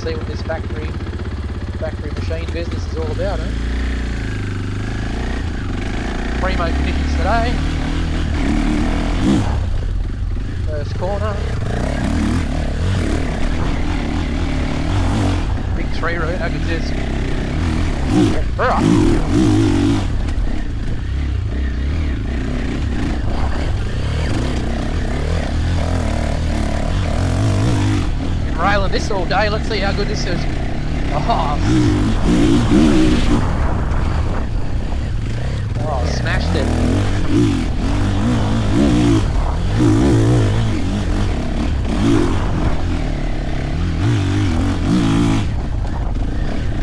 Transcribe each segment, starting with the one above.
see what this factory machine business is all about, eh? Primo conditions today. First corner. Big 3 route, how good's this? Been railing this all day, let's see how good this is. Oh, smashed it.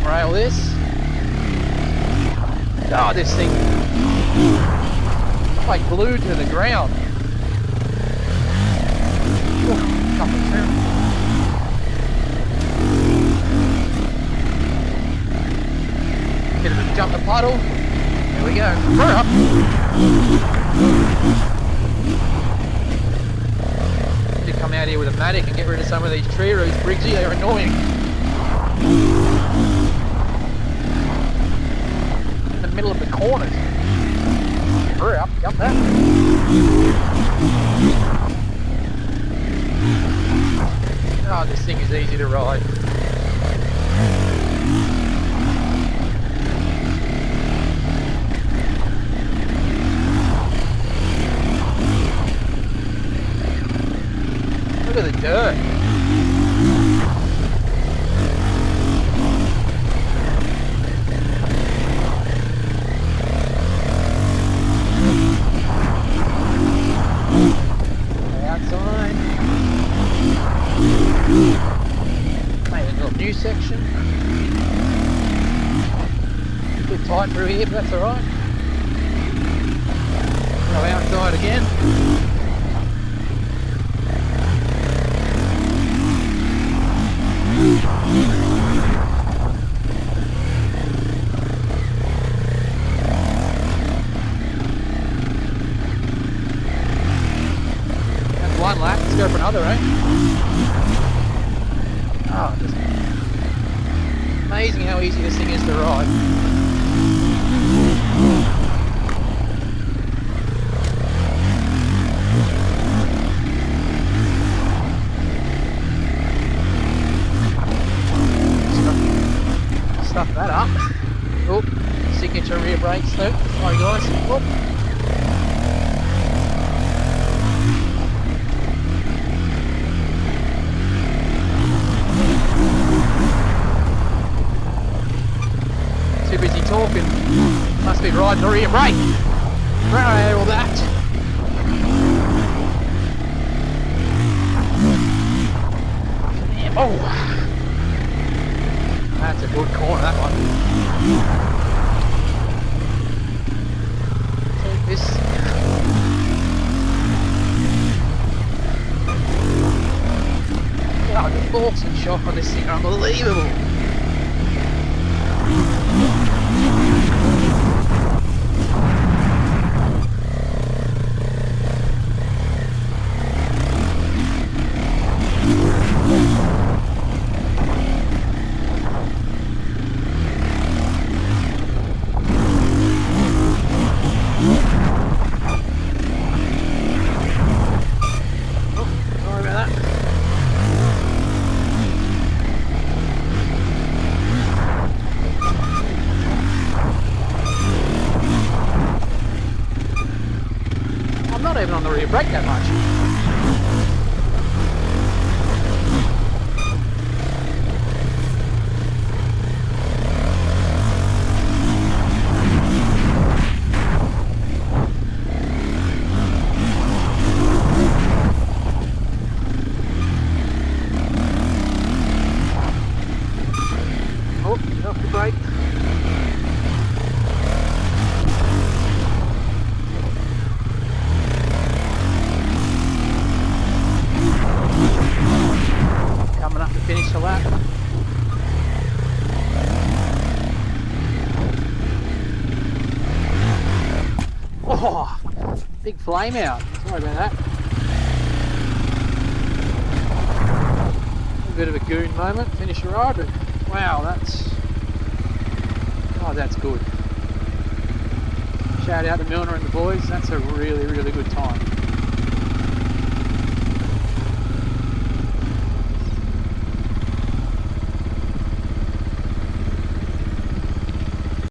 Rail this. Oh, this thing like glued to the ground. Bit of a jump the puddle. There we go. Need to come out here with a Matic and get rid of some of these tree roots, Briggsy, they're annoying. In the middle of the corners. Hurry up, jump that. Oh, this thing is easy to ride. Look at the dirt. Outside. Made a little new section. A bit tight through here, but that's alright. Go outside again. That's one lap, let's go for another, eh? Oh, just amazing how easy this thing is to ride. Stuff that up. Oh, signature rear brakes though. Sorry guys. Oh. Too busy talking. Must be riding the rear brake. Right, all that. Oh. That's a good corner, that one. Take this. Oh, the forks and shock on this thing are unbelievable. Even on the rear brake that much. Oh, get off the brake. Finish the lap. Oh, big flame out. Sorry about that. bit of a goon moment, finish a ride, but wow, that's good. Shout out to Milner and the boys, that's a really, really good time.